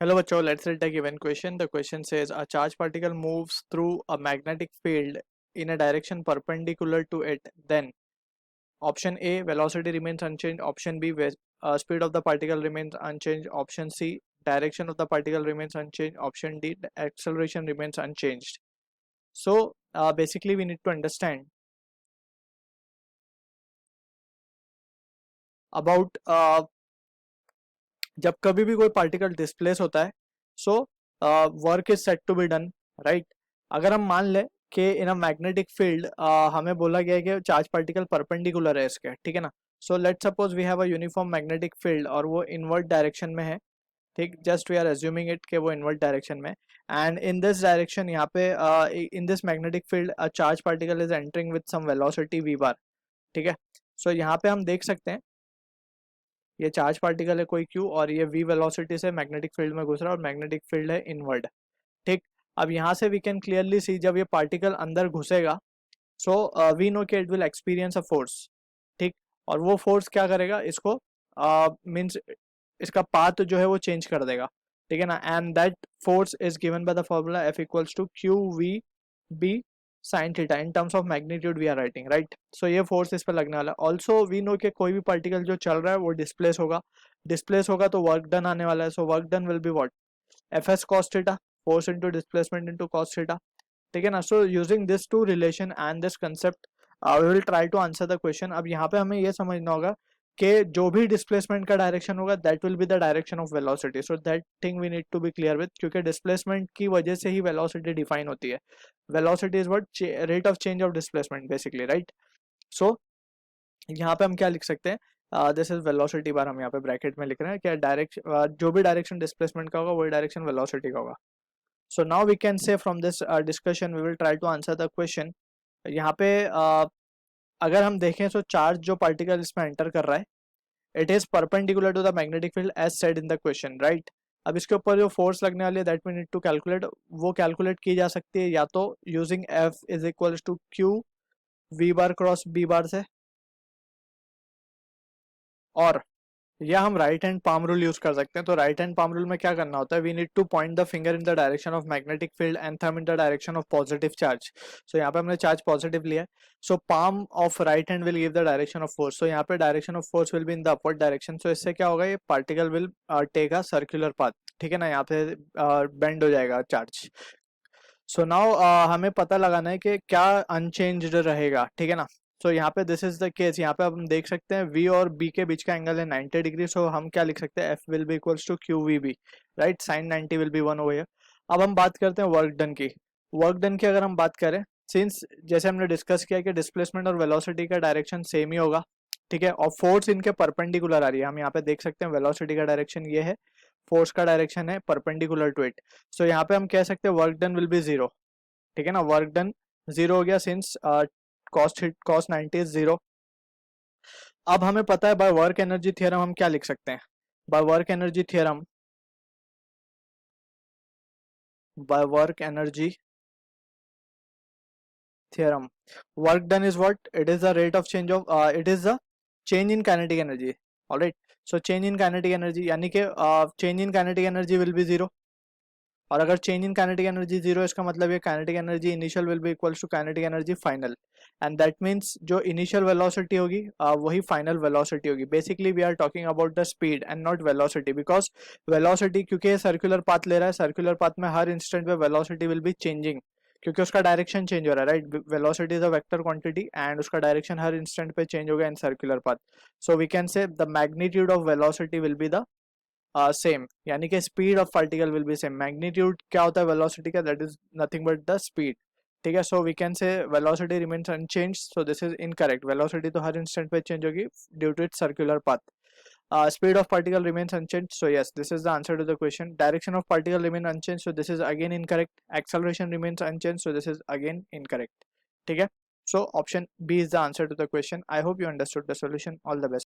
Hello बच्चों, let's read a given question. The question says a charged particle moves through a magnetic field in a direction perpendicular to it. Then option A, velocity remains unchanged. Option B, speed of the particle remains unchanged. Option C, direction of the particle remains unchanged. Option D, the acceleration remains unchanged. So basically we need to understand about जब कभी भी कोई particle displace होता है, so work is set to be done, right. अगर हम मान लें कि इन अ मैग्नेटिक फील्ड हमें बोला गया है कि चार्ज पार्टिकल परपेंडिकुलर है इसके, ठीक है ना. So let suppose we have a uniform magnetic field और वो इनवर्ट डायरेक्शन में है. ठीक, just we are assuming it कि वो इनवर्ट डायरेक्शन में, एंड इन दिस डायरेक्शन यहाँ पे in this magnetic field a charge particle is entering with some velocity v bar. ठीक है. सो यहाँ पे हम देख सकते हैं ये चार्ज पार्टिकल है कोई q और ये v वेलोसिटी से मैग्नेटिक फील्ड में घुस रहा है और मैग्नेटिक फील्ड है इनवर्ड. ठीक. अब यहाँ से वी कैन क्लियरली सी जब ये पार्टिकल अंदर घुसेगा, सो वी नो कि it will experience a force. ठीक. और वो फोर्स क्या करेगा, इसको मीन्स इसका पाथ जो है वो चेंज कर देगा. ठीक है ना. And that force is given by the formula F equals to Q we B sine theta in terms of magnitude we are writing, right. So ये फोर्स इस पर लगने वाला है. ऑल्सो वी नो कि कोई भी पार्टिकल जो चल रहा है वो डिस्प्लेस होगा तो वर्क डन आने वाला है. So work done will be what, F S cos theta, force into displacement into cos theta. ठीक है ना. So using this two relation and this concept we will try to answer the question. अब यहाँ पे हमें ये समझना होगा कि जो भी डिस्प्लेसमेंट का डायरेक्शन होगा that will be the direction of velocity. So that thing we need to be clear with, क्योंकि डिस्प्लेसमेंट की वजह से ही वेलोसिटी डिफाइन होती है. Velocity is what, rate of change of displacement basically, right. So यहाँ पे हम क्या लिख सकते हैं, दिस इज वेलोसिटी बार, हम यहाँ पे ब्रैकेट में लिख रहे हैं क्या डायरेक्शन, जो भी डायरेक्शन डिस्प्लेसमेंट का होगा वही डायरेक्शन वेलोसिटी का होगा. So now we can say from this discussion we will try to answer the question. यहाँ पे अगर हम देखें तो चार्ज जो पार्टिकल इसमें एंटर कर रहा है it is perpendicular to the magnetic field as said in the question, right. अब इसके ऊपर जो फोर्स लगने वाली है that we need to calculate, वो कैलकुलेट की जा सकती है या तो using F is equal to Q V bar cross B bar से, और या हम right hand palm rule use कर सकते हैं. तो राइट हैंड पाम रूल में क्या करना होता है, we need to point the finger in the direction of magnetic field and thumb in the direction of positive charge. So यहाँ पे हमने चार्ज पॉजिटिव लिया है. So palm of right hand will give the direction of force. So यहाँ पे direction of force will be in the upward direction. So इससे क्या होगा, ये particle will take a circular path. ठीक है ना. यहाँ पे बेंड हो जाएगा चार्ज. सो नाउ हमें पता लगाना है कि क्या अनचेंज्ड रहेगा. ठीक है ना. सो यहाँ पे दिस इज द केस, यहाँ पे अब हम देख सकते हैं v और b के बीच का एंगल है 90 डिग्री. सो हम क्या लिख सकते हैं, f will be equals to Q we B, right. Sine 90 will be 1 over here. अब हम बात करते हैं वर्क डन की. वर्क डन की अगर हम बात करें, सिंस जैसे हमने डिस्कस किया कि डिस्प्लेसमेंट और वेलोसिटी का डायरेक्शन सेम ही होगा, ठीक है, और फोर्स इनके परपेंडिकुलर आ रही है. हम यहाँ पे देख सकते हैं वेलोसिटी का डायरेक्शन ये है, फोर्स का डायरेक्शन है परपेंडिकुलर टू इट. सो यहाँ पे हम कह सकते हैं work done will be zero. ठीक है ना. वर्क डन जीरो हो गया सिंस कॉस 90 इज जीरो. अब हमें पता है बाय वर्क एनर्जी थ्योरम हम क्या लिख सकते हैं. By work energy theorem, by work energy theorem, work done is what, it is the rate of change of, it is the change in kinetic energy. Alright. So change in kinetic energy यानी कि change in kinetic energy will be zero. और अगर change in kinetic energy zero, इसका मतलब ये kinetic energy initial will be equals to kinetic energy final. And that means जो initial velocity होगी वही फाइनल वेलोसिटी होगी. Basically we are talking about the speed and not velocity, because velocity क्योंकि circular path ले रहा है, circular path में हर इंस्टेंट पे वेलोसिटी विल बी चेंजिंग क्योंकि उसका डायरेक्शन चेंज हो रहा है, right. Velocity is a vector quantity and उसका डायरेक्शन हर इंस्टेंट पे चेंज होगा इन circular path. So we can say the magnitude of velocity will be the same, यानी कि speed of particle will be same. Magnitude क्या होता है वेलोसिटी का, that is nothing but the speed. ठीक है. So we can say velocity remains unchanged. So this is incorrect. Velocity तो हर इंस्टेंट पे चेंज होगी due to its circular path. Speed of particle remains unchanged. So yes, this is the answer to the question. Direction of particle remain unchanged. So this is again incorrect. Acceleration remains unchanged. So this is again incorrect. ठीक है. So option B is the answer to the question. I hope you understood the solution. All the best.